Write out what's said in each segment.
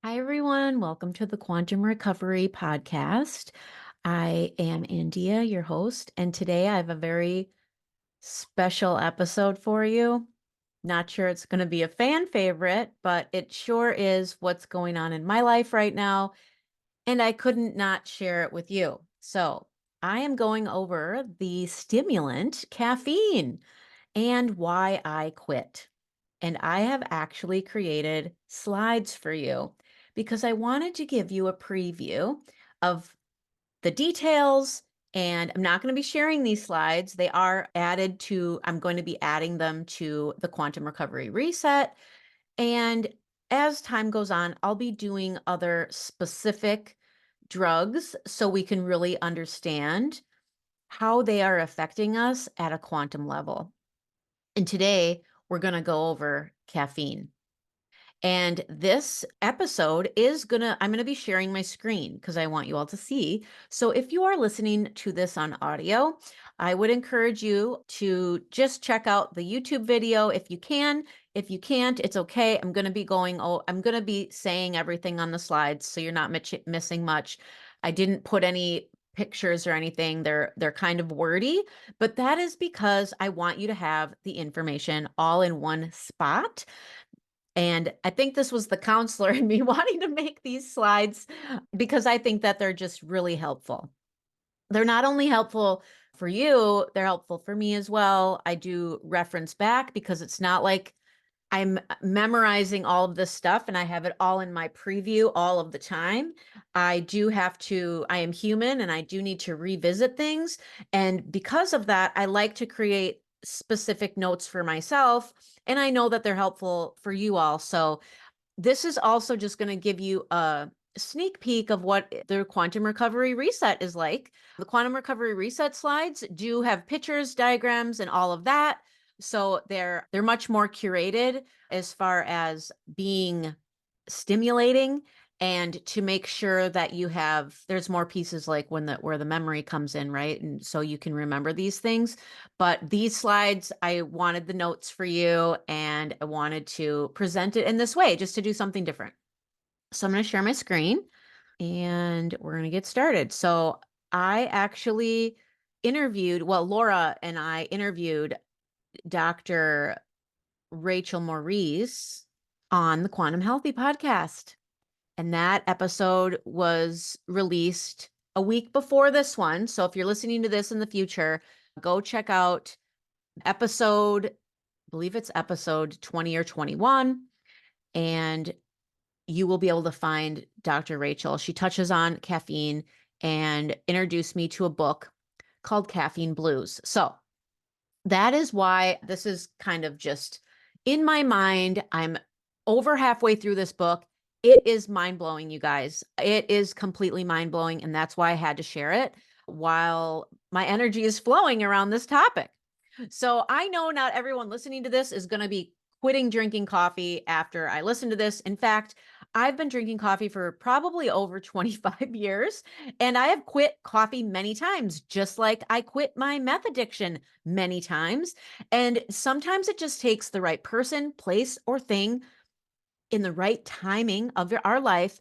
Hi, everyone. Welcome to the Quantum Recovery Podcast. I am Andea, your host, and today I have a very special episode for you. Not sure it's going to be a fan favorite, but it sure is what's going on in my life right now, and I couldn't not share it with you. So, I am going over the stimulant caffeine and why I quit. And I have actually created slides for you because I wanted to give you a preview of the details. And I'm not going to be sharing these slides. They are added to, I'm going to be adding them to the Quantum Recovery Reset. And as time goes on, I'll be doing other specific drugs so we can really understand how they are affecting us at a quantum level. And today we're going to go over caffeine. And this episode I'm going to be sharing my screen because I want you all to see. So if you are listening to this on audio, I would encourage you to just check out the YouTube video if you can. If you can't, it's okay. I'm going to be saying everything on the slides so you're not missing much. I didn't put any pictures or anything. They're kind of wordy, but that is because I want you to have the information all in one spot. And I think this was the counselor in me wanting to make these slides because I think that they're just really helpful. They're not only helpful for you, they're helpful for me as well. I do reference back because it's not like I'm memorizing all of this stuff and I have it all in my preview all of the time. I am human and I do need to revisit things. And because of that, I like to create specific notes for myself. And I know that they're helpful for you all. So this is also just going to give you a sneak peek of what the quantum recovery reset is like. The quantum recovery reset slides do have pictures, diagrams, and all of that. So they're much more curated as far as being stimulating and to make sure that there's more pieces like where the memory comes in, right? And so you can remember these things. But these slides, I wanted the notes for you and I wanted to present it in this way just to do something different. So I'm going to share my screen and we're going to get started. So I actually Laura and I interviewed Dr. Rachel Maurice on the Quantum Healthy podcast. And that episode was released a week before this one. So if you're listening to this in the future, go check out episode, I believe it's episode 20 or 21, and you will be able to find Dr. Rachel. She touches on caffeine and introduced me to a book called Caffeine Blues. So that is why this is kind of just in my mind. I'm over halfway through this book. It is mind-blowing, you guys. It is completely mind-blowing, and that's why I had to share it while my energy is flowing around this topic. So I know not everyone listening to this is going to be quitting drinking coffee after I listen to this. In fact, I've been drinking coffee for probably over 25 years, and I have quit coffee many times, just like I quit my meth addiction many times. And sometimes it just takes the right person, place, or thing in the right timing of our life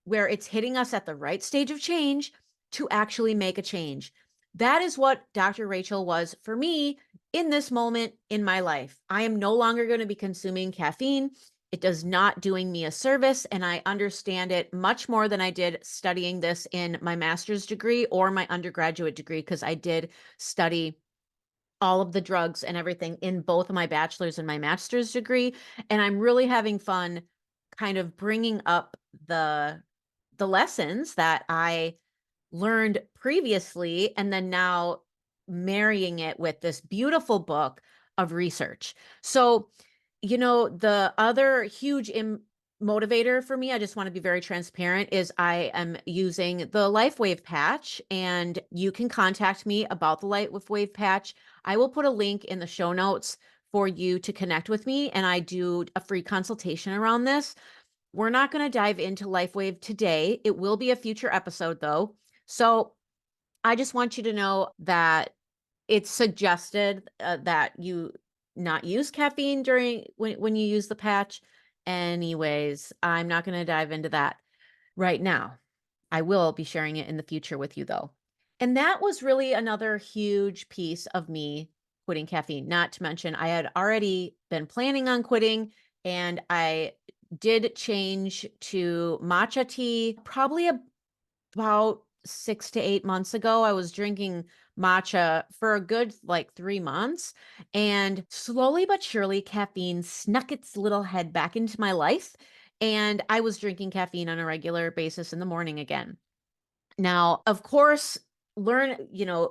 where it's hitting us at the right stage of change to actually make a change. That is what Dr. Rachel was for me in this moment in my life. I am no longer going to be consuming caffeine. It does not doing me a service, and I understand it much more than I did studying this in my master's degree or my undergraduate degree, because I did study all of the drugs and everything in both of my bachelor's and my master's degree. And I'm really having fun kind of bringing up the lessons that I learned previously and then now marrying it with this beautiful book of research. So, the other huge motivator for me, I just want to be very transparent, is I am using the LifeWave patch, and you can contact me about the LifeWave patch. I will put a link in the show notes for you to connect with me, and I do a free consultation around this. We're not going to dive into LifeWave today. It will be a future episode, though. So I just want you to know that it's suggested that you not use caffeine when you use the patch. Anyways, I'm not going to dive into that right now. I will be sharing it in the future with you though. And that was really another huge piece of me quitting caffeine. Not to mention, I had already been planning on quitting, and I did change to matcha tea probably about 6 to 8 months ago. I was drinking matcha for a good like 3 months, and slowly but surely, caffeine snuck its little head back into my life. And I was drinking caffeine on a regular basis in the morning again. Now, of course,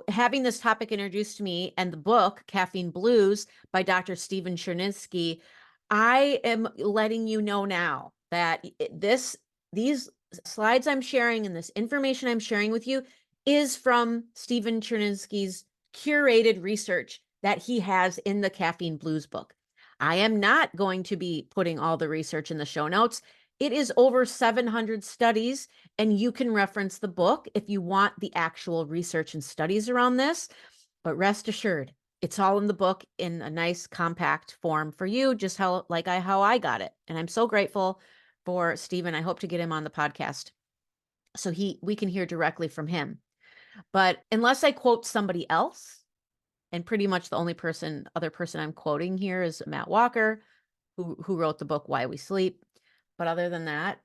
having this topic introduced to me and the book Caffeine Blues by Dr. Stephen Cherniske, I am letting you know now that these slides I'm sharing and this information I'm sharing with you is from Stephen Cherniske's curated research that he has in the Caffeine Blues book. I am not going to be putting all the research in the show notes. It is over 700 studies, and you can reference the book if you want the actual research and studies around this. But rest assured, it's all in the book in a nice compact form for you, just how I got it. And I'm so grateful for Stephen. I hope to get him on the podcast so we can hear directly from him. But unless I quote somebody else, and pretty much the only other person I'm quoting here is Matt Walker, who wrote the book Why We Sleep. But other than that,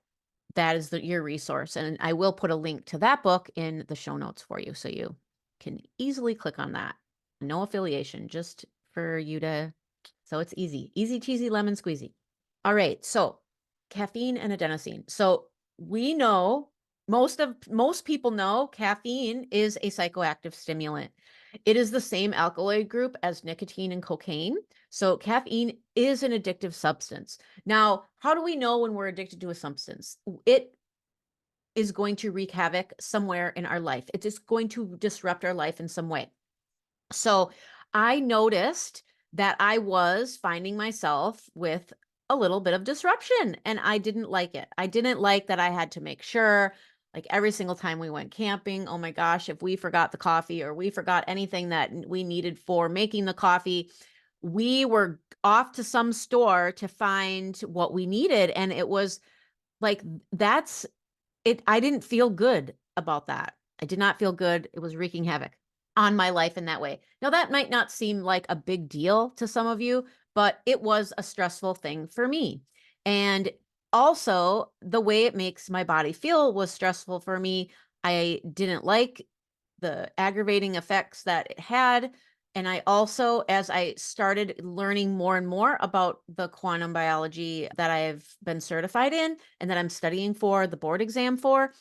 that is your resource. And I will put a link to that book in the show notes for you, so you can easily click on that. No affiliation, just for you to, so it's easy cheesy, lemon squeezy. All right. So caffeine and adenosine. So we know, most people know caffeine is a psychoactive stimulant. It is the same alkaloid group as nicotine and cocaine. So caffeine is an addictive substance. Now, how do we know when we're addicted to a substance? It is going to wreak havoc somewhere in our life. It is going to disrupt our life in some way. So I noticed that I was finding myself with a little bit of disruption, and I didn't like it. I didn't like that I had to make sure, like every single time we went camping, oh my gosh, if we forgot the coffee or we forgot anything that we needed for making the coffee, we were off to some store to find what we needed. And it was like, that's it. I didn't feel good about that. I did not feel good. It was wreaking havoc on my life in that way. Now, that might not seem like a big deal to some of you, but it was a stressful thing for me. And also, the way it makes my body feel was stressful for me. I didn't like the aggravating effects that it had. And I also, as I started learning more and more about the quantum biology that I've been certified in and that I'm studying for the board exam for,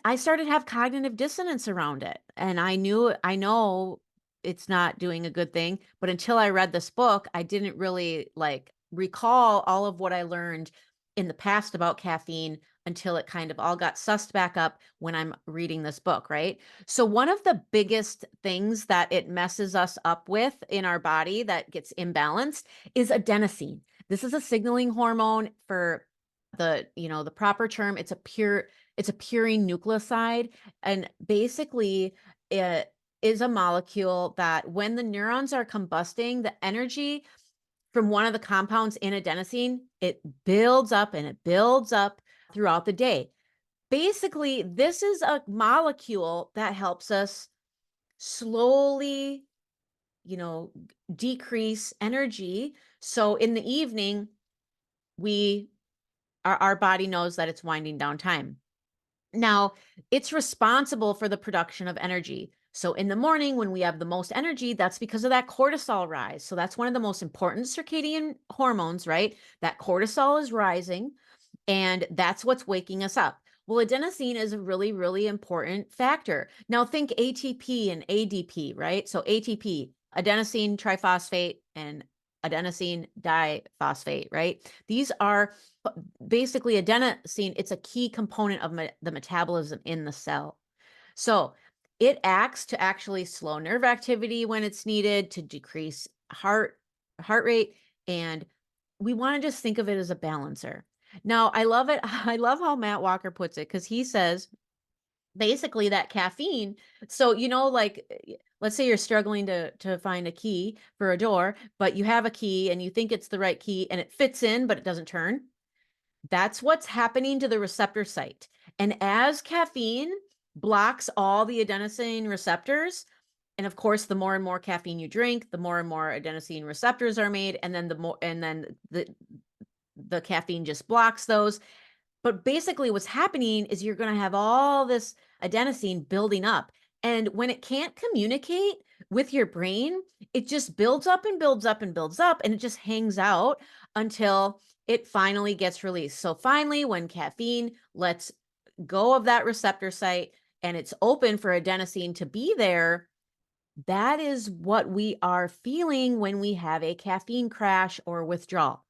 I started to have cognitive dissonance around it. And I know it's not doing a good thing, but until I read this book, I didn't really recall all of what I learned in the past about caffeine until it kind of all got sussed back up when I'm reading this book, right? So one of the biggest things that it messes us up with in our body that gets imbalanced is adenosine. This is a signaling hormone. For the proper term, it's a purine nucleoside. And basically it is a molecule that when the neurons are combusting, the energy from one of the compounds in adenosine, it builds up and it builds up throughout the day. Basically, this is a molecule that helps us slowly, decrease energy. So in the evening, our body knows that it's winding down time. Now, it's responsible for the production of energy. So in the morning, when we have the most energy, that's because of that cortisol rise. So that's one of the most important circadian hormones, right? That cortisol is rising, and that's what's waking us up. Well, adenosine is a really, really important factor. Now think ATP and ADP, right? So ATP, adenosine triphosphate, and adenosine diphosphate, right? These are basically adenosine. It's a key component of the metabolism in the cell. So it acts to actually slow nerve activity when it's needed, to decrease heart rate. And we want to just think of it as a balancer. Now, I love it. I love how Matt Walker puts it, because he says basically that caffeine. So, like, let's say you're struggling to find a key for a door, but you have a key and you think it's the right key and it fits in, but it doesn't turn. That's what's happening to the receptor site. And as caffeine blocks all the adenosine receptors, and of course, the more and more caffeine you drink, the more and more adenosine receptors are made, and then the caffeine just blocks those. But basically, what's happening is you're going to have all this adenosine building up. And when it can't communicate with your brain, it just builds up and builds up and builds up, and it just hangs out until it finally gets released. So finally, when caffeine lets go of that receptor site and it's open for adenosine to be there, that is what we are feeling when we have a caffeine crash or withdrawal.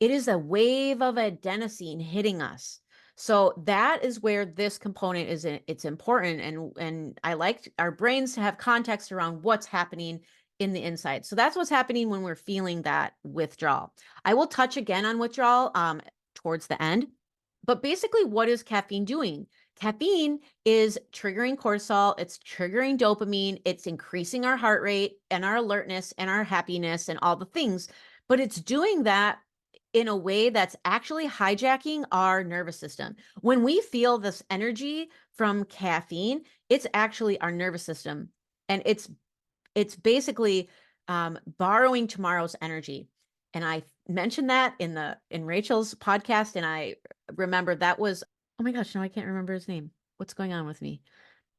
It is a wave of adenosine hitting us. So that is where this component is. It's important, and I like our brains to have context around what's happening in the inside. So that's what's happening when we're feeling that withdrawal. I will touch again on withdrawal towards the end, but basically, what is caffeine doing? Caffeine is triggering cortisol, it's triggering dopamine, it's increasing our heart rate and our alertness and our happiness and all the things, but it's doing that in a way that's actually hijacking our nervous system. When we feel this energy from caffeine, it's actually our nervous system, and it's basically borrowing tomorrow's energy. And I mentioned that in Rachel's podcast, and I remember that was, oh my gosh, no, I can't remember his name. What's going on with me?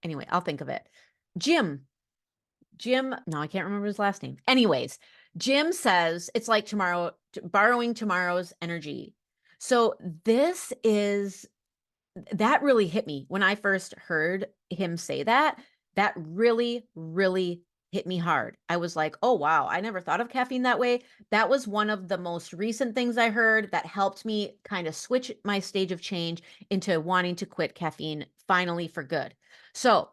Anyway, I'll think of it. Jim, no, I can't remember his last name. Anyways, Jim says it's like borrowing tomorrow's energy. So that really hit me when I first heard him say that. That really, really hit me hard. I was like, oh, wow, I never thought of caffeine that way. That was one of the most recent things I heard that helped me kind of switch my stage of change into wanting to quit caffeine finally for good. So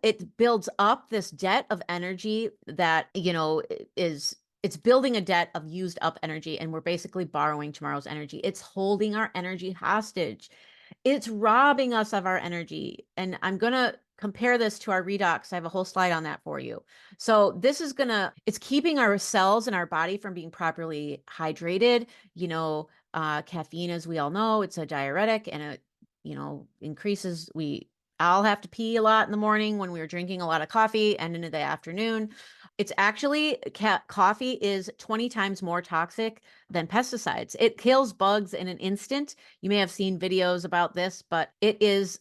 it builds up this debt of energy that, it's building a debt of used up energy, and we're basically borrowing tomorrow's energy. It's holding our energy hostage. It's robbing us of our energy. And I'm going to compare this to our redox. I have a whole slide on that for you. So it's keeping our cells in our body from being properly hydrated. Caffeine, as we all know, it's a diuretic, and it, increases, I'll have to pee a lot in the morning when we were drinking a lot of coffee, and into the afternoon. It's actually, coffee is 20 times more toxic than pesticides. It kills bugs in an instant. You may have seen videos about this, but it is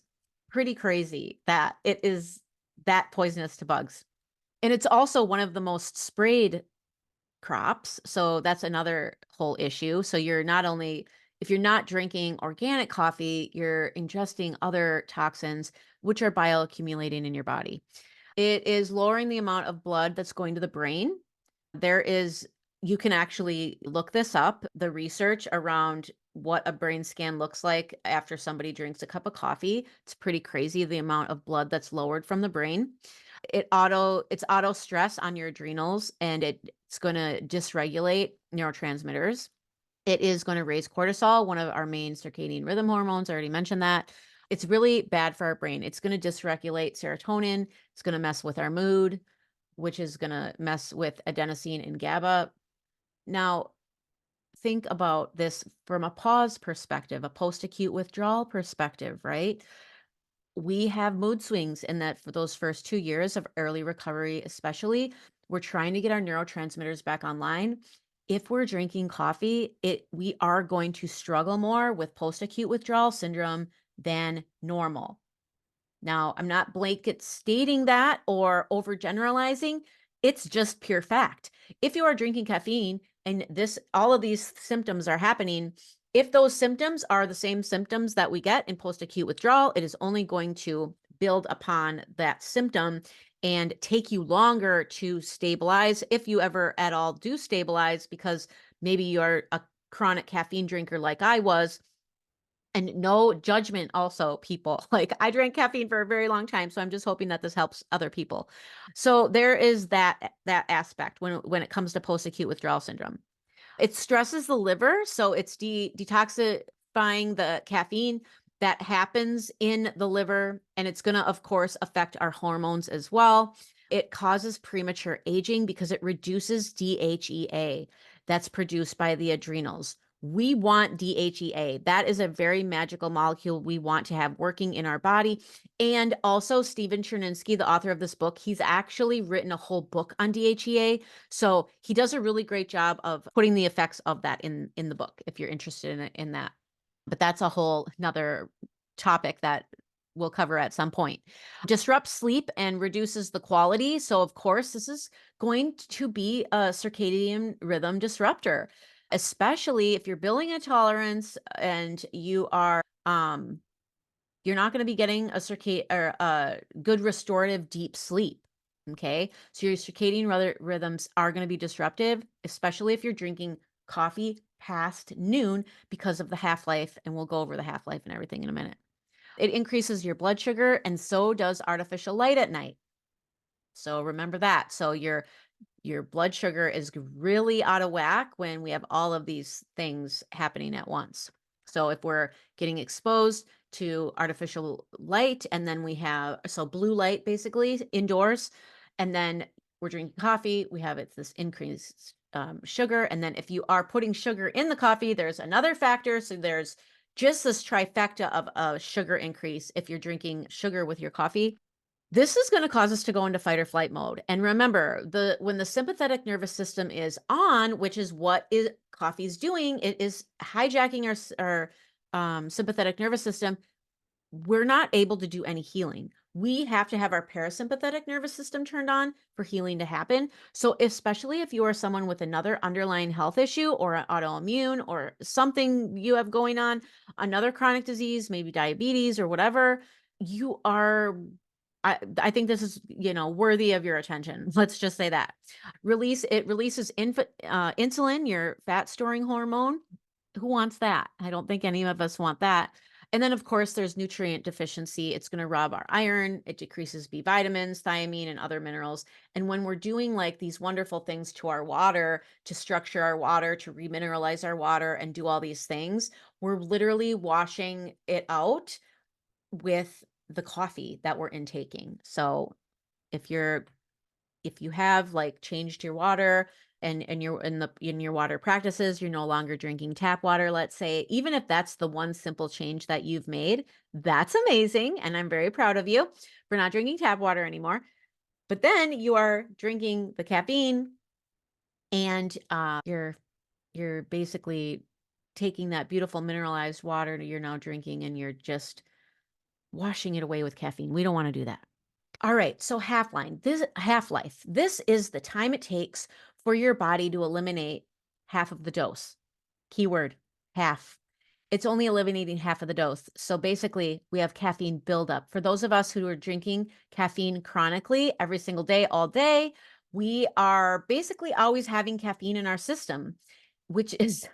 pretty crazy that it is that poisonous to bugs. And it's also one of the most sprayed crops. So that's another whole issue. So if you're not drinking organic coffee, you're ingesting other toxins, which are bioaccumulating in your body. It is lowering the amount of blood that's going to the brain. You can actually look this up, the research around what a brain scan looks like after somebody drinks a cup of coffee. It's pretty crazy the amount of blood that's lowered from the brain. It's auto stress on your adrenals, and it's going to dysregulate neurotransmitters. It is going to raise cortisol, one of our main circadian rhythm hormones. I already mentioned that. It's really bad for our brain. It's going to dysregulate serotonin. It's going to mess with our mood, which is going to mess with adenosine and GABA. Now, think about this from a pause perspective, a post-acute withdrawal perspective, right? We have mood swings in that for those first 2 years of early recovery, especially. We're trying to get our neurotransmitters back online. If we're drinking coffee, we are going to struggle more with post-acute withdrawal syndrome than normal. Now, I'm not blanket stating that or overgeneralizing. It's just pure fact. If you are drinking caffeine and all of these symptoms are happening, if those symptoms are the same symptoms that we get in post-acute withdrawal, it is only going to build upon that symptom and take you longer to stabilize, if you ever at all do stabilize, because maybe you're a chronic caffeine drinker like I was. And no judgment also, people. Like, I drank caffeine for a very long time, so I'm just hoping that this helps other people. So there is that aspect when it comes to post-acute withdrawal syndrome. It stresses the liver, so it's detoxifying the caffeine. that happens in the liver, and it's going to, of course, affect our hormones as well. It causes premature aging because it reduces DHEA that's produced by the adrenals. We want DHEA. That is a very magical molecule we want to have working in our body. And also, Stephen Cherniske, the author of this book, he's actually written a whole book on DHEA. So he does a really great job of putting the effects of that in the book, if you're interested in that. But that's a whole another topic that we'll cover at some point. Disrupts sleep and reduces the quality. So, of course, this is going to be a circadian rhythm disruptor, especially if you're building a tolerance and you are you're not going to be getting a good restorative deep sleep. Okay, so your circadian rhythms are going to be disruptive, especially if you're drinking coffee past noon because of the half-life, and we'll go over the half-life and everything in a minute. It increases your blood sugar, and so does artificial light at night. So remember that. So your blood sugar is really out of whack when we have all of these things happening at once. So if we're getting exposed to artificial light, and then we have, so blue light basically indoors, and then we're drinking coffee, we have this increased sugar. And then if you are putting sugar in the coffee, there's another factor. So there's just this trifecta of a sugar increase if you're drinking sugar with your coffee. This is going to cause us to go into fight or flight mode. And remember, when the sympathetic nervous system is on, which is what coffee is doing, it is hijacking our sympathetic nervous system. We're not able to do any healing. We have to have our parasympathetic nervous system turned on for healing to happen. So especially if you are someone with another underlying health issue or an autoimmune or something you have going on, another chronic disease, maybe diabetes or whatever, you are, I think this is, worthy of your attention. Let's just say that. It releases insulin, your fat storing hormone. Who wants that? I don't think any of us want that. And then, of course, there's nutrient deficiency. It's going to rob our iron. It decreases B vitamins, thiamine, and other minerals. And when we're doing like these wonderful things to our water, to structure our water, to remineralize our water, and do all these things, we're literally washing it out with the coffee that we're intaking. So if you have like changed your water and you're in your water practices, you're no longer drinking tap water, let's say, even if that's the one simple change that you've made, that's amazing. And I'm very proud of you for not drinking tap water anymore. But then you are drinking the caffeine, and you're basically taking that beautiful mineralized water that you're now drinking, and you're just washing it away with caffeine. We don't want to do that. All right, so half-life. This is the time it takes for your body to eliminate half of the dose. Keyword, half. It's only eliminating half of the dose. So basically, we have caffeine buildup. For those of us who are drinking caffeine chronically every single day, all day, we are basically always having caffeine in our system, which is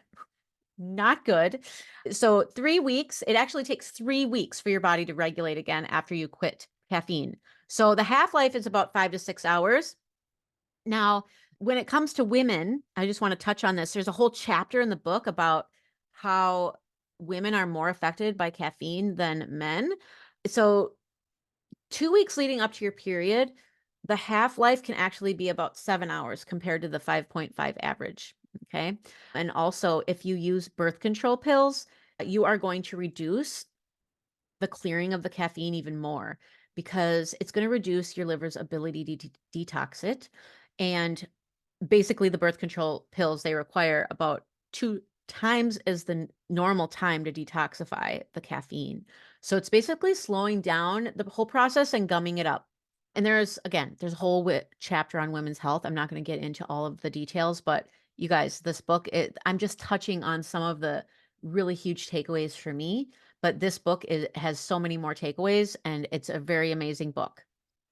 not good. So 3 weeks, it actually takes 3 weeks for your body to regulate again after you quit caffeine. So the half-life is about 5 to 6 hours. Now, when it comes to women, I just want to touch on this. There's a whole chapter in the book about how women are more affected by caffeine than men. So 2 weeks leading up to your period, the half-life can actually be about 7 hours compared to the 5.5 average. Okay. And also, if you use birth control pills, you are going to reduce the clearing of the caffeine even more, because it's going to reduce your liver's ability to detox it. And basically, the birth control pills, they require about 2 times as the normal time to detoxify the caffeine. So it's basically slowing down the whole process and gumming it up. And there's a whole chapter on women's health. I'm not going to get into all of the details, but you guys, this book, I'm just touching on some of the really huge takeaways for me, but this book has so many more takeaways, and it's a very amazing book.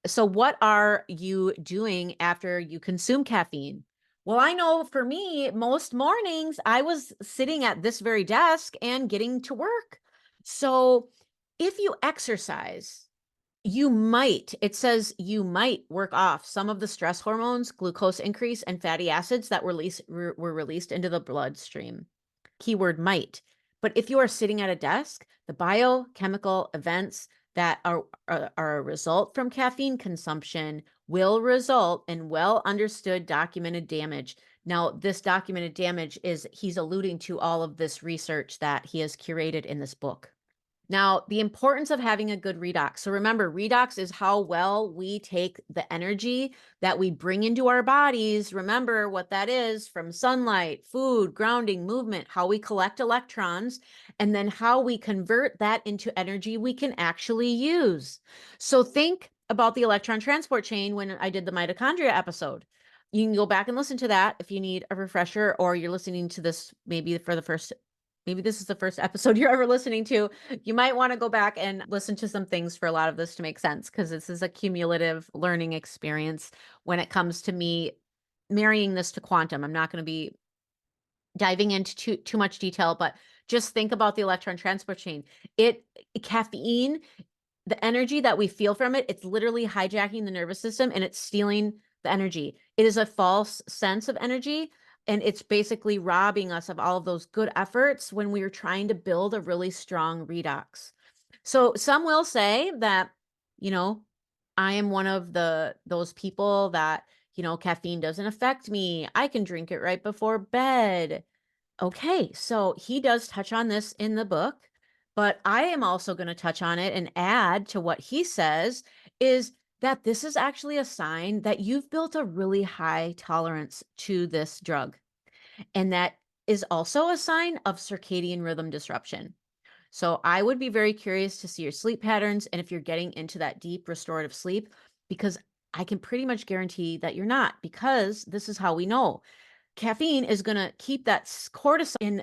So what are you doing after you consume caffeine? Well, I know for me, most mornings I was sitting at this very desk and getting to work. So if you exercise, it says you might work off some of the stress hormones, glucose increase, and fatty acids that were released into the bloodstream. Keyword might. But if you are sitting at a desk, the biochemical events that are a result from caffeine consumption will result in well understood documented damage. Now, this documented damage is he's alluding to all of this research that he has curated in this book. Now, the importance of having a good redox. So remember, redox is how well we take the energy that we bring into our bodies. Remember what that is from sunlight, food, grounding, movement, how we collect electrons, and then how we convert that into energy we can actually use. So think about the electron transport chain when I did the mitochondria episode. You can go back and listen to that if you need a refresher, or you're listening to this maybe for the first maybe this is the first episode you're ever listening to. You might want to go back and listen to some things for a lot of this to make sense, because this is a cumulative learning experience when it comes to me marrying this to quantum. I'm not going to be diving into too much detail, but just think about the electron transport chain. Caffeine, the energy that we feel from it, it's literally hijacking the nervous system and it's stealing the energy. It is a false sense of energy, and it's basically robbing us of all of those good efforts when we are trying to build a really strong redox. So some will say that, I am one of those people that, caffeine doesn't affect me. I can drink it right before bed. Okay, so he does touch on this in the book, but I am also going to touch on it and add to what he says is that this is actually a sign that you've built a really high tolerance to this drug. And that is also a sign of circadian rhythm disruption. So I would be very curious to see your sleep patterns and if you're getting into that deep restorative sleep, because I can pretty much guarantee that you're not, because this is how we know. Caffeine is going to keep that cortisol in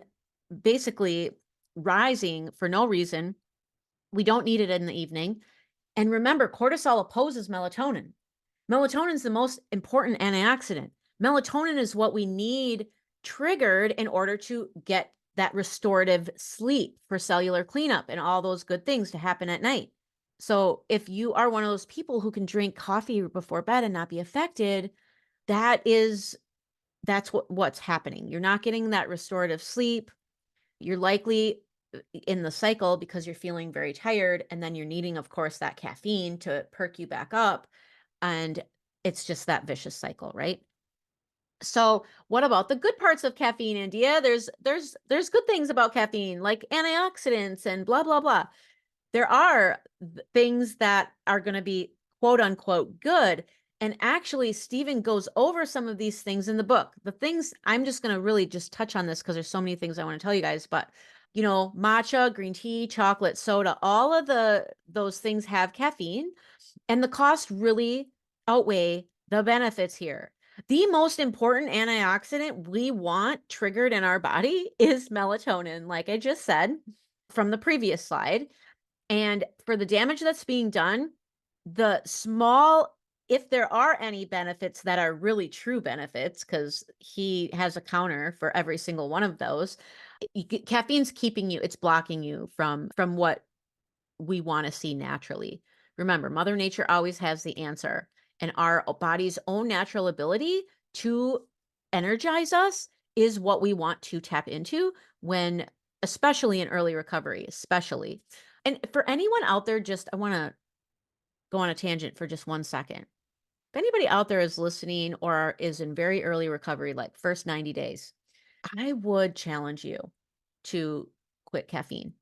basically rising for no reason. We don't need it in the evening. And remember, cortisol opposes melatonin. Melatonin is the most important antioxidant. Melatonin is what we need triggered in order to get that restorative sleep for cellular cleanup and all those good things to happen at night. So if you are one of those people who can drink coffee before bed and not be affected, that's what's happening. You're not getting that restorative sleep. You're likely in the cycle because you're feeling very tired, and then you're needing, of course, that caffeine to perk you back up. And it's just that vicious cycle, right? So what about the good parts of caffeine, India? There's good things about caffeine, like antioxidants and blah, blah, blah. There are things that are going to be quote unquote good. And actually, Stephen goes over some of these things in the book. The things I'm just going to really just touch on this because there's so many things I want to tell you guys. But, matcha, green tea, chocolate, soda, all of those things have caffeine, and the cost really outweigh the benefits here. The most important antioxidant we want triggered in our body is melatonin, like I just said from the previous slide. And for the damage that's being done, if there are any benefits that are really true benefits, because he has a counter for every single one of those, caffeine's keeping you, it's blocking you from what we want to see naturally. Remember, Mother Nature always has the answer, and our body's own natural ability to energize us is what we want to tap into especially in early recovery, especially. And for anyone out there, I want to go on a tangent for just 1 second. If anybody out there is listening or is in very early recovery, like first 90 days, I would challenge you to quit caffeine.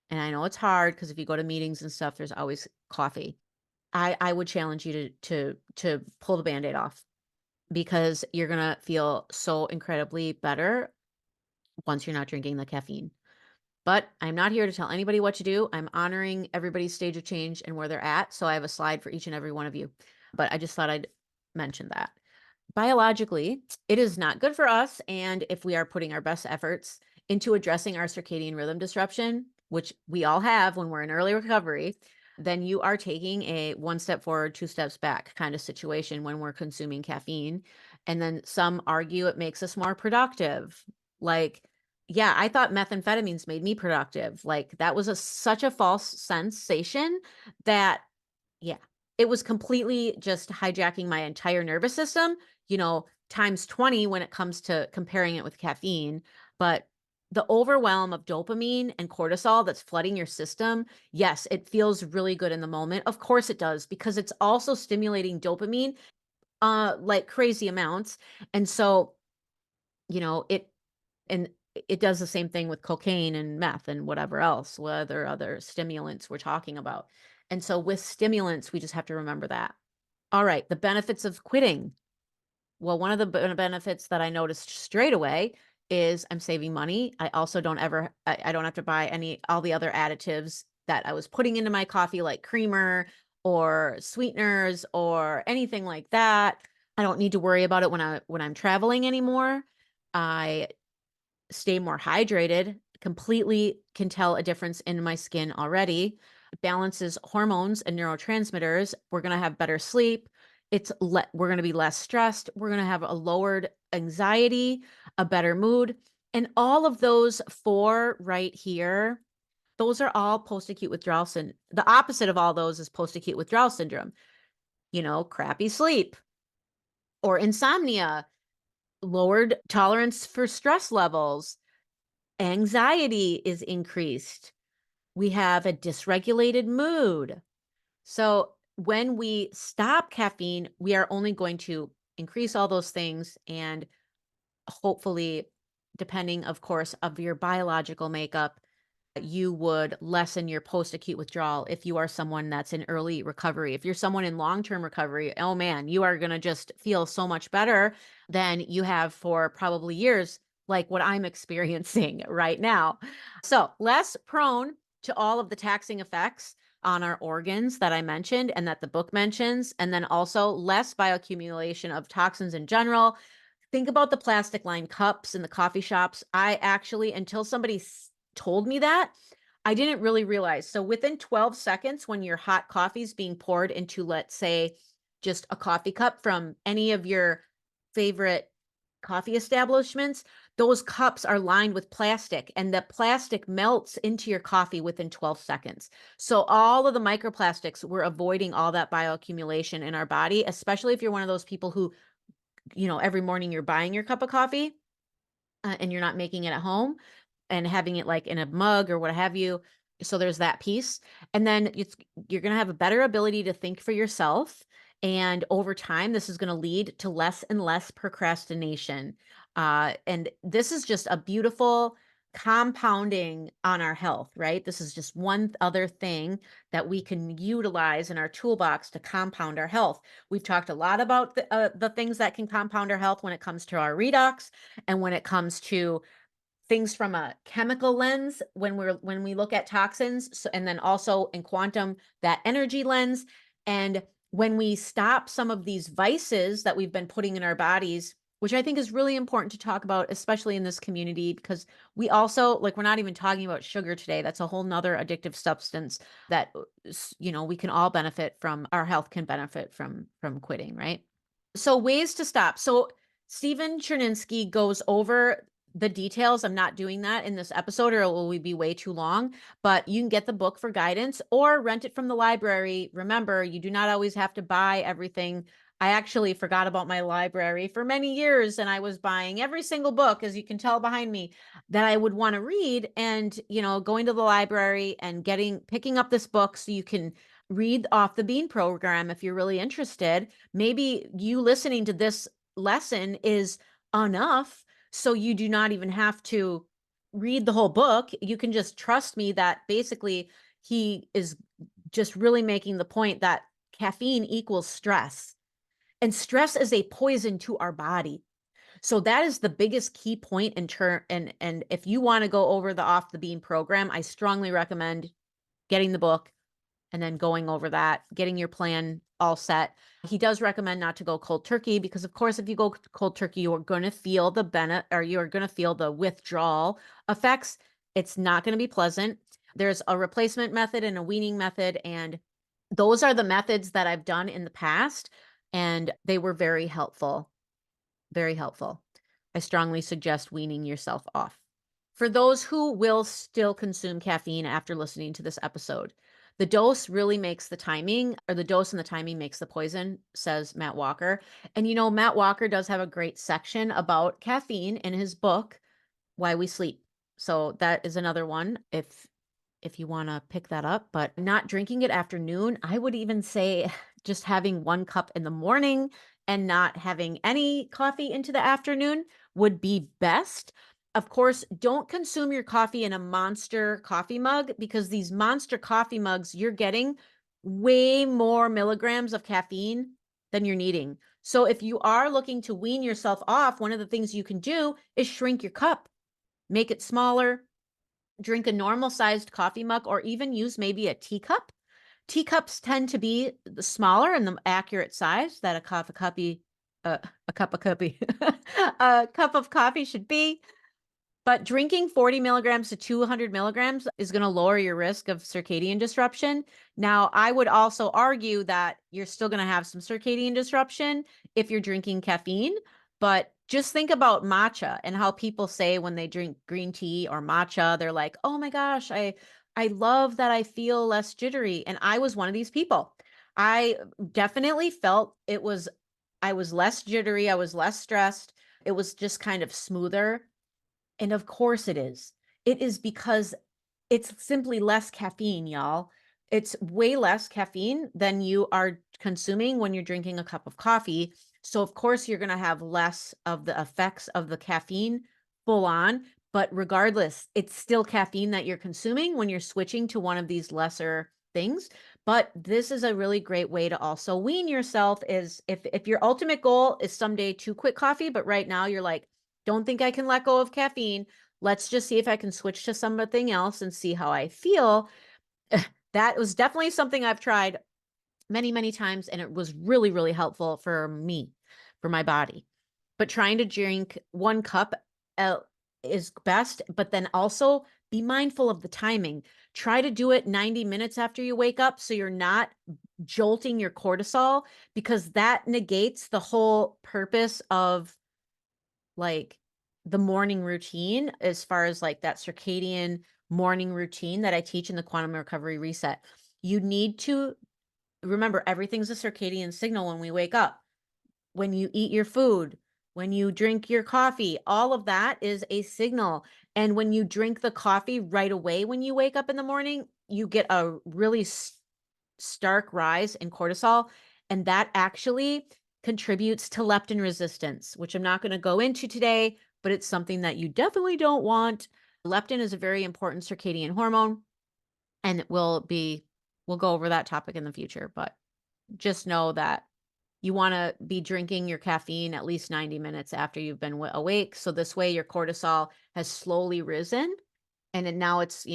And I know it's hard because if you go to meetings and stuff, there's always coffee. I would challenge you to pull the Band-Aid off, because you're gonna feel so incredibly better once you're not drinking the caffeine. But I'm not here to tell anybody what to do. I'm honoring everybody's stage of change and where they're at. So I have a slide for each and every one of you. But I just thought I'd mention that. Biologically, it is not good for us. And if we are putting our best efforts into addressing our circadian rhythm disruption, which we all have when we're in early recovery, then you are taking a 1 step forward, 2 steps back kind of situation when we're consuming caffeine. And then some argue it makes us more productive. Like, yeah, I thought methamphetamines made me productive. Like, that was such a false sensation that, yeah, it was completely just hijacking my entire nervous system, times 20 when it comes to comparing it with caffeine. But the overwhelm of dopamine and cortisol that's flooding your system, yes, it feels really good in the moment. Of course it does, because it's also stimulating dopamine like crazy amounts. And so, it and it does the same thing with cocaine and meth and whatever else, whether other stimulants we're talking about. And so with stimulants, we just have to remember that. All right, the benefits of quitting. Well, one of the benefits that I noticed straight away is I'm saving money. I also I don't have to buy all the other additives that I was putting into my coffee, like creamer or sweeteners or anything like that. I don't need to worry about it when I'm traveling anymore. I stay more hydrated, completely can tell a difference in my skin already. It balances hormones and neurotransmitters. We're going to have better sleep. We're going to be less stressed. We're going to have a lowered anxiety, a better mood. And all of those four right here, those are all post-acute withdrawal syndrome. The opposite of all those is post-acute withdrawal syndrome. Crappy sleep or insomnia, lowered tolerance for stress levels, anxiety is increased. We have a dysregulated mood. So when we stop caffeine, we are only going to increase all those things, and hopefully, depending, of course, of your biological makeup, you would lessen your post-acute withdrawal if you are someone that's in early recovery. If you're someone in long-term recovery, oh man, you are going to just feel so much better than you have for probably years, like what I'm experiencing right now. So less prone to all of the taxing effects on our organs that I mentioned and that the book mentions, and then also less bioaccumulation of toxins in general. Think about the plastic lined cups in the coffee shops. I actually, until somebody told me that, I didn't really realize. So within 12 seconds, when your hot coffee is being poured into, let's say, just a coffee cup from any of your favorite coffee establishments, those cups are lined with plastic, and the plastic melts into your coffee within 12 seconds. So all of the microplastics, we're avoiding all that bioaccumulation in our body, especially if you're one of those people who, every morning you're buying your cup of coffee and you're not making it at home and having it like in a mug or what have you. So there's that piece. And then you're going to have a better ability to think for yourself. And over time, this is going to lead to less and less procrastination. And this is just a beautiful compounding on our health, right? This is just one other thing that we can utilize in our toolbox to compound our health. We've talked a lot about the things that can compound our health when it comes to our redox and when it comes to things from a chemical lens when we look at toxins, and then also in quantum, that energy lens. And when we stop some of these vices that we've been putting in our bodies, which I think is really important to talk about, especially in this community, because we also, like, we're not even talking about sugar today. That's a whole nother addictive substance that, we can all benefit from. Our health can benefit from quitting, right? So ways to stop. So Stephen Cherniske goes over the details. I'm not doing that in this episode, or it will be way too long, but you can get the book for guidance or rent it from the library. Remember, you do not always have to buy everything. I actually forgot about my library for many years, and I was buying every single book, as you can tell behind me, that I would want to read. And, going to the library and picking up this book so you can read off the Bean program if you're really interested. Maybe you listening to this lesson is enough, so you do not even have to read the whole book. You can just trust me that basically he is just really making the point that caffeine equals stress, and stress is a poison to our body. So that is the biggest key point in turn. And if you want to go over the Off the Bean program, I strongly recommend getting the book and then going over that, getting your plan all set. He does recommend not to go cold turkey because, of course, if you go cold turkey, you're going to feel you're going to feel the withdrawal effects. It's not going to be pleasant. There's a replacement method and a weaning method, and those are the methods that I've done in the past, and they were very helpful. Very helpful. I strongly suggest weaning yourself off. For those who will still consume caffeine after listening to this episode, the dose really makes the timing, or the dose and the timing makes the poison, says Matt Walker. And Matt Walker does have a great section about caffeine in his book, Why We Sleep. So that is another one if you want to pick that up, but not drinking it afternoon. I would even say just having 1 cup in the morning and not having any coffee into the afternoon would be best. Of course, don't consume your coffee in a monster coffee mug, because these monster coffee mugs, you're getting way more milligrams of caffeine than you're needing. So if you are looking to wean yourself off, one of the things you can do is shrink your cup, make it smaller, drink a normal sized coffee mug, or even use maybe a teacup. Teacups tend to be the smaller and the accurate size that a cup of coffee, a cup of coffee, a cup of coffee should be. But drinking 40 milligrams to 200 milligrams is going to lower your risk of circadian disruption. Now, I would also argue that you're still going to have some circadian disruption if you're drinking caffeine, but just think about matcha and how people say when they drink green tea or matcha, they're like, "Oh my gosh, I love that I feel less jittery." And I was one of these people. I definitely felt I was less jittery, I was less stressed. It was just kind of smoother, and of course it is. It is because it's simply less caffeine, y'all. It's way less caffeine than you are consuming when you're drinking a cup of coffee. So of course you're going to have less of the effects of the caffeine full on, but regardless, it's still caffeine that you're consuming when you're switching to one of these lesser things. But this is a really great way to also wean yourself, is if your ultimate goal is someday to quit coffee, but right now you're like, don't think I can let go of caffeine. Let's just see if I can switch to something else and see how I feel. That was definitely something I've tried many, many times, and it was really, really helpful for me, for my body. But trying to drink 1 cup uh, is best, but then also be mindful of the timing. Try to do it 90 minutes after you wake up so you're not jolting your cortisol, because that negates the whole purpose of like the morning routine, as far as like that circadian morning routine that I teach in the Quantum Recovery Reset. You need to remember, everything's a circadian signal when we wake up. When you eat your food, when you drink your coffee, all of that is a signal. And when you drink the coffee right away when you wake up in the morning, you get a really stark rise in cortisol. And that actually contributes to leptin resistance, which I'm not going to go into today, but it's something that you definitely don't want. Leptin is a very important circadian hormone, and we'll go over that topic in the future, but just know that you want to be drinking your caffeine at least 90 minutes after you've been awake. So this way your cortisol has slowly risen, and now it's,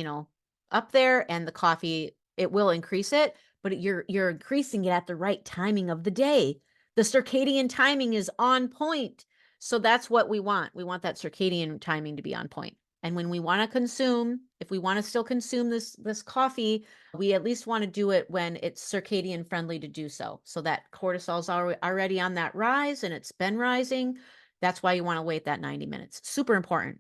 up there, and the coffee, it will increase it, but you're increasing it at the right timing of the day. The circadian timing is on point. So that's what we want. We want that circadian timing to be on point. And when we want to consume, if we want to still consume this coffee, we at least want to do it when it's circadian friendly to do so. So that cortisol's already on that rise and it's been rising. That's why you want to wait that 90 minutes. Super important.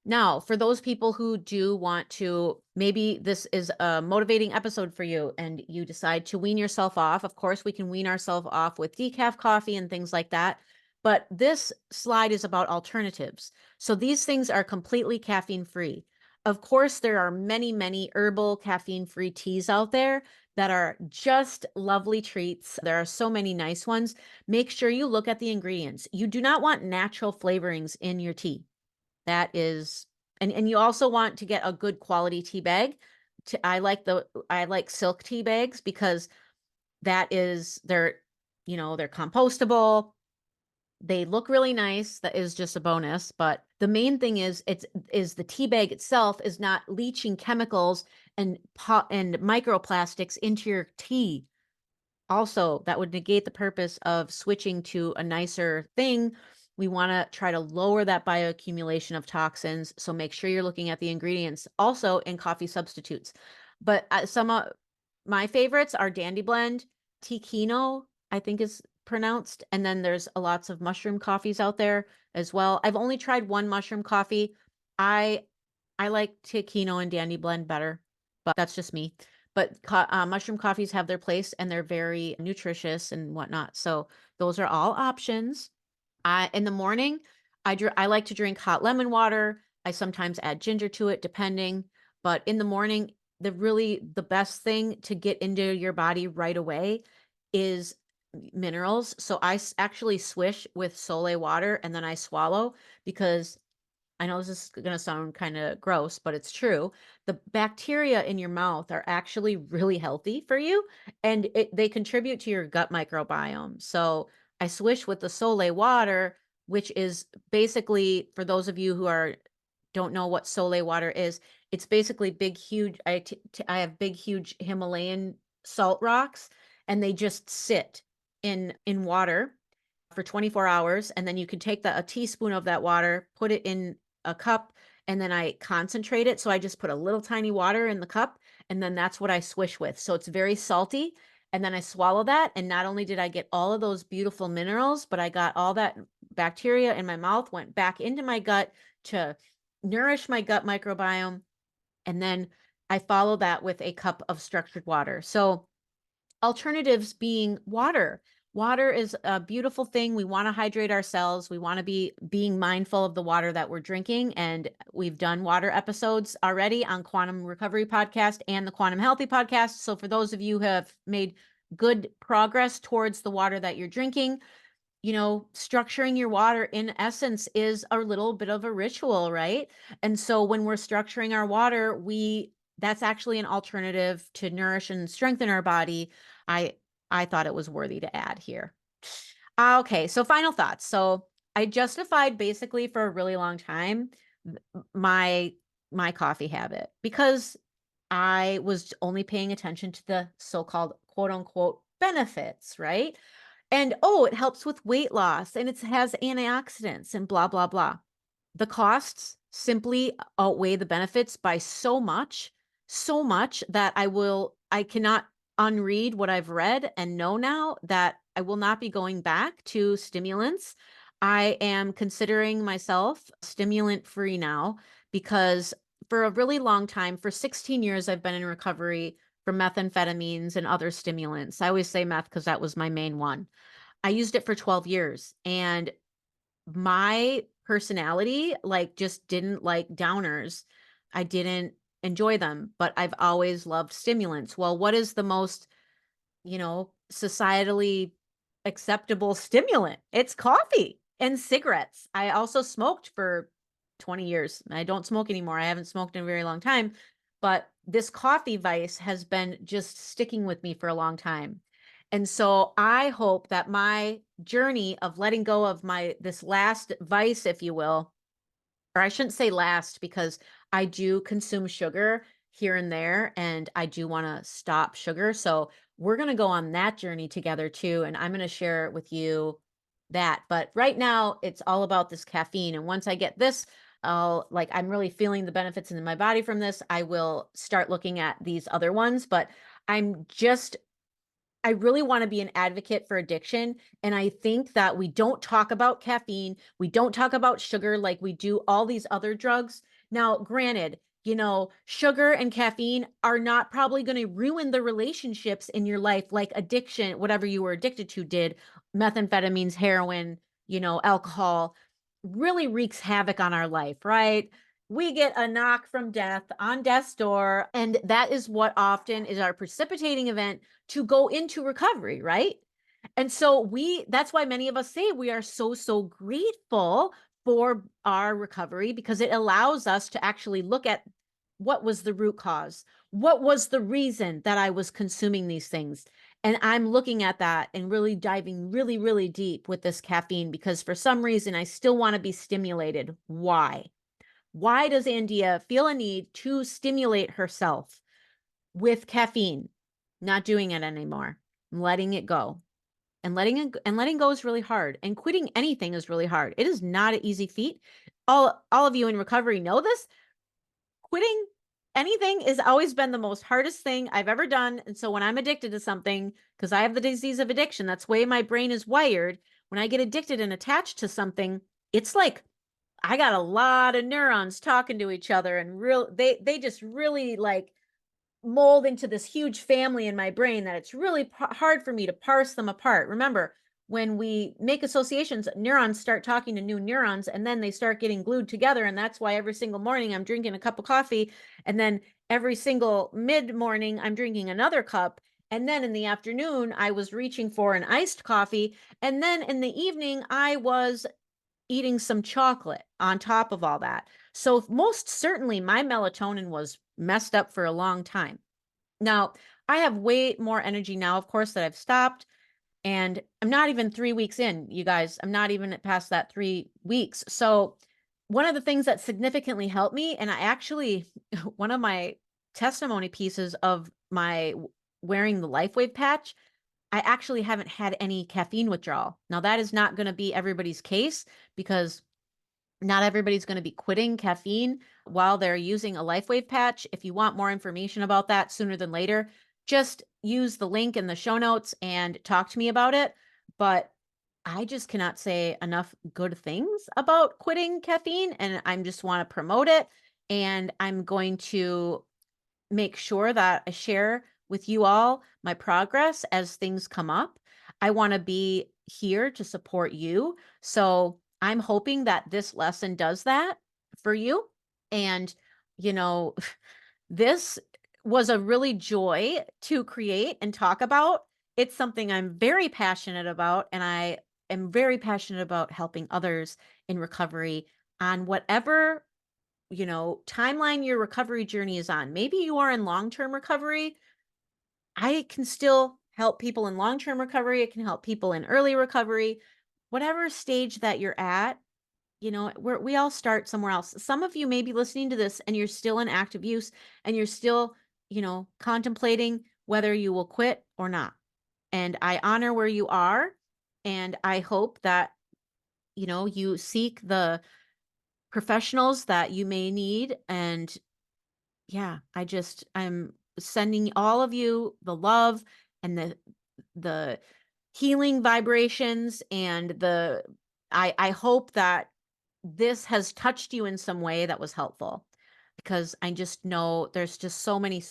Now, for those people who do want to, maybe this is a motivating episode for you and you decide to wean yourself off. Of course, we can wean ourselves off with decaf coffee and things like that. But this slide is about alternatives. So these things are completely caffeine free. Of course, there are many, many herbal caffeine free teas out there that are just lovely treats. There are so many nice ones. Make sure you look at the ingredients. You do not want natural flavorings in your tea. That is, and you also want to get a good quality tea bag. I like silk tea bags, because they're compostable. They look really nice. That is just a bonus. But the main thing is the tea bag itself is not leaching chemicals and microplastics into your tea. Also, that would negate the purpose of switching to a nicer thing. We want to try to lower that bioaccumulation of toxins. So make sure you're looking at the ingredients also in coffee substitutes. But some of my favorites are Dandy Blend, Tikino, I think is pronounced. And then there's lots of mushroom coffees out there as well. I've only tried one mushroom coffee. I like Tikino and Dandy Blend better, but that's just me. But mushroom coffees have their place, and they're very nutritious and whatnot. So those are all options. In the morning, I like to drink hot lemon water. I sometimes add ginger to it, depending. But in the morning, the best thing to get into your body right away is minerals. So actually swish with Sole water and then I swallow, because I know this is going to sound kind of gross, but it's true. The bacteria in your mouth are actually really healthy for you, and they contribute to your gut microbiome. So I swish with the Sole water, which is basically, for those of you who don't know what Sole water is, it's basically big, huge. I have big, huge Himalayan salt rocks, and they just sit in water for 24 hours. And then you can take a teaspoon of that water, put it in a cup, and then I concentrate it. So I just put a little tiny water in the cup, and then that's what I swish with. So it's very salty. And then I swallow that. And not only did I get all of those beautiful minerals, but I got all that bacteria in my mouth, went back into my gut to nourish my gut microbiome. And then I follow that with a cup of structured water. So alternatives being water. Water is a beautiful thing. We want to hydrate ourselves. We want to be being mindful of the water that we're drinking. And we've done water episodes already on Quantum Recovery Podcast and the Quantum Healthy Podcast. So for those of you who have made good progress towards the water that you're drinking, structuring your water in essence is a little bit of a ritual, right? And so when we're structuring our water, that's actually an alternative to nourish and strengthen our body. I thought it was worthy to add here. Okay, so final thoughts. So I justified basically for a really long time my coffee habit, because I was only paying attention to the so-called quote unquote benefits, right? And it helps with weight loss and it has antioxidants and blah, blah, blah. The costs simply outweigh the benefits by so much that I cannot unread what I've read and know now that I will not be going back to stimulants. I am considering myself stimulant free now, because for a really long time, for 16 years, I've been in recovery from methamphetamines and other stimulants. I always say meth because that was my main one. I used it for 12 years, and my personality just didn't like downers. I didn't enjoy them, but I've always loved stimulants. Well, what is the most, societally acceptable stimulant? It's coffee and cigarettes. I also smoked for 20 years. I don't smoke anymore. I haven't smoked in a very long time, but this coffee vice has been just sticking with me for a long time. And so I hope that my journey of letting go of this last vice, if you will, or I shouldn't say last, because I do consume sugar here and there, and I do want to stop sugar. So we're going to go on that journey together too. And I'm going to share with you that. But right now it's all about this caffeine. And once I get this, I'm really feeling the benefits in my body from this, I will start looking at these other ones. But I really want to be an advocate for addiction. And I think that we don't talk about caffeine. We don't talk about sugar like we do all these other drugs. Now, granted, sugar and caffeine are not probably going to ruin the relationships in your life like addiction, whatever you were addicted to did. Methamphetamines, heroin, alcohol really wreaks havoc on our life, right? We get a knock from death on death's door, and that is what often is our precipitating event to go into recovery, right? And so that's why many of us say we are so, so grateful for our recovery, because it allows us to actually look at what was the root cause? What was the reason that I was consuming these things? And I'm looking at that and really diving really, really deep with this caffeine, because for some reason I still want to be stimulated. Why? Why does Andea feel a need to stimulate herself with caffeine? Not doing it anymore. Letting it go. And letting go is really hard. And quitting anything is really hard. It is not an easy feat. All of you in recovery know this. Quitting anything has always been the most hardest thing I've ever done. And so when I'm addicted to something, because I have the disease of addiction, that's the way my brain is wired. When I get addicted and attached to something, it's like I got a lot of neurons talking to each other, and they just really mold into this huge family in my brain that it's really hard for me to parse them apart. Remember, when we make associations, neurons start talking to new neurons and then they start getting glued together. And that's why every single morning I'm drinking a cup of coffee. And then every single mid morning I'm drinking another cup. And then in the afternoon, I was reaching for an iced coffee. And then in the evening, I was eating some chocolate on top of all that. So most certainly my melatonin was messed up for a long time. Now, I have way more energy now, of course, that I've stopped. And I'm not even 3 weeks in, you guys. I'm not even past that 3 weeks. So one of the things that significantly helped me, and I actually, one of my testimony pieces of my wearing the LifeWave patch, I actually haven't had any caffeine withdrawal. Now, that is not going to be everybody's case because not everybody's going to be quitting caffeine while they're using a LifeWave patch. If you want more information about that sooner than later, just use the link in the show notes and talk to me about it. But I just cannot say enough good things about quitting caffeine, and I just want to promote it. And I'm going to make sure that I share with you all my progress as things come up. I want to be here to support you. So I'm hoping that this lesson does that for you. And, you know, this was a really joy to create and talk about. It's something I'm very passionate about, and I am very passionate about helping others in recovery on whatever timeline your recovery journey is on. Maybe you are in long-term recovery. I can still help people in long-term recovery. It can help people in early recovery. Whatever stage that you're at, we all start somewhere else. Some of you may be listening to this and you're still in active use and you're still, contemplating whether you will quit or not. And I honor where you are. And I hope that, you seek the professionals that you may need. And yeah, I'm sending all of you the love and the healing vibrations, and I hope that this has touched you in some way that was helpful, because I just know there's just so many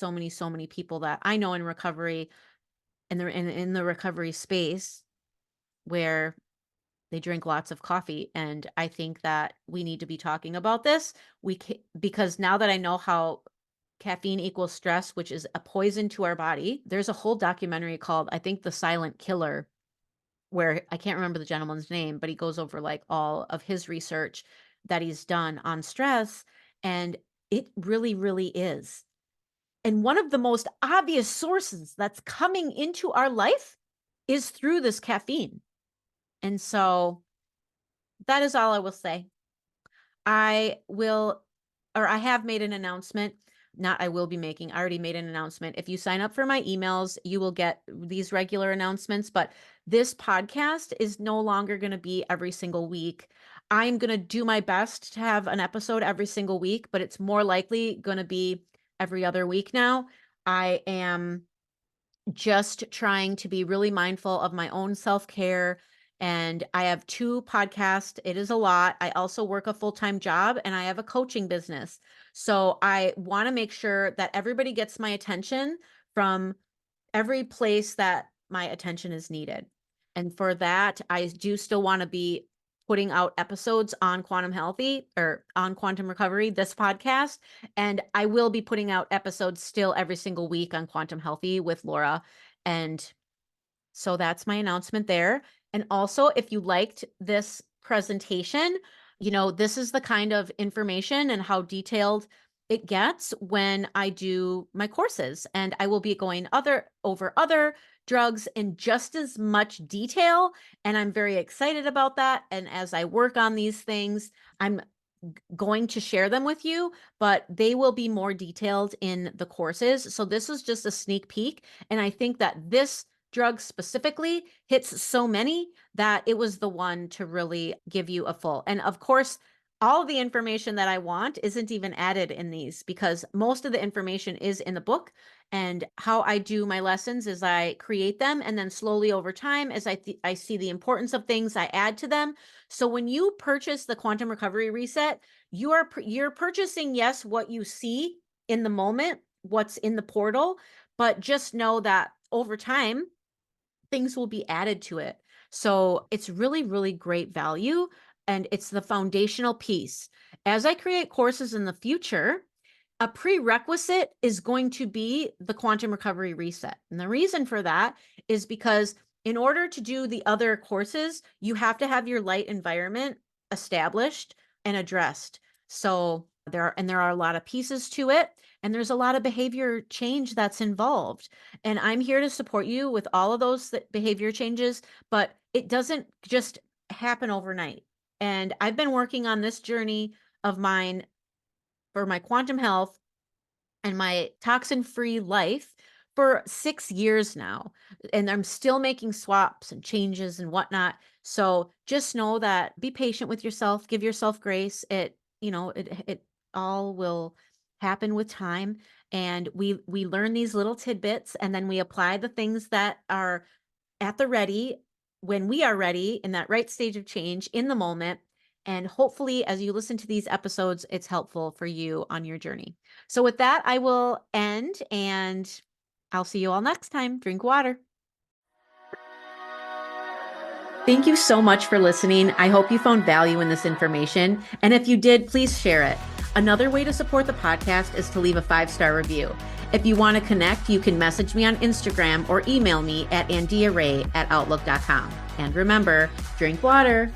people that I know in recovery, and they're in the recovery space where they drink lots of coffee. And I think that we need to be talking about this. Because now that I know how caffeine equals stress, which is a poison to our body, there's a whole documentary called, I think, The Silent Killer, where I can't remember the gentleman's name, but he goes over like all of his research that he's done on stress. And it really, really is. And one of the most obvious sources that's coming into our life is through this caffeine. And so that is all I will say. I have made an announcement. Not I will be making, I already made an announcement. If you sign up for my emails, you will get these regular announcements, but this podcast is no longer going to be every single week. I'm going to do my best to have an episode every single week, but it's more likely going to be every other week now. I am just trying to be really mindful of my own self-care. And I have 2 podcasts. It is a lot. I also work a full-time job and I have a coaching business. So I want to make sure that everybody gets my attention from every place that my attention is needed. And for that, I do still want to be putting out episodes on Quantum Healthy or on Quantum Recovery, this podcast. And I will be putting out episodes still every single week on Quantum Healthy with Laura. And so that's my announcement there. And also, if you liked this presentation, this is the kind of information and how detailed it gets when I do my courses. And I will be going over other drugs in just as much detail. And I'm very excited about that. And as I work on these things, I'm going to share them with you, but they will be more detailed in the courses. So this is just a sneak peek. And I think that this drug specifically hits so many that it was the one to really give you a full. And of course, all of the information that I want isn't even added in these, because most of the information is in the book. And how I do my lessons is I create them, and then slowly over time, as I see the importance of things, I add to them. So when you purchase the Quantum Recovery Reset, you're purchasing, yes, what you see in the moment, what's in the portal, but just know that over time, things will be added to it. So it's really, really great value. And it's the foundational piece. As I create courses in the future, a prerequisite is going to be the quantum recovery reset. And the reason for that is because in order to do the other courses, you have to have your light environment established and addressed. So there are a lot of pieces to it, and there's a lot of behavior change that's involved. And I'm here to support you with all of those behavior changes, but it doesn't just happen overnight. And I've been working on this journey of mine for my quantum health and my toxin-free life for 6 years now. And I'm still making swaps and changes and whatnot. So just know that be patient with yourself, give yourself grace. It all will happen with time. And we learn these little tidbits, and then we apply the things that are at the ready when we are ready in that right stage of change in the moment. And hopefully, as you listen to these episodes, it's helpful for you on your journey. So with that, I will end, and I'll see you all next time. Drink water. Thank you so much for listening. I hope you found value in this information. And if you did, please share it. Another way to support the podcast is to leave a 5-star review. If you want to connect, you can message me on Instagram or email me at ANDEEARAE@outlook.com. And remember, drink water.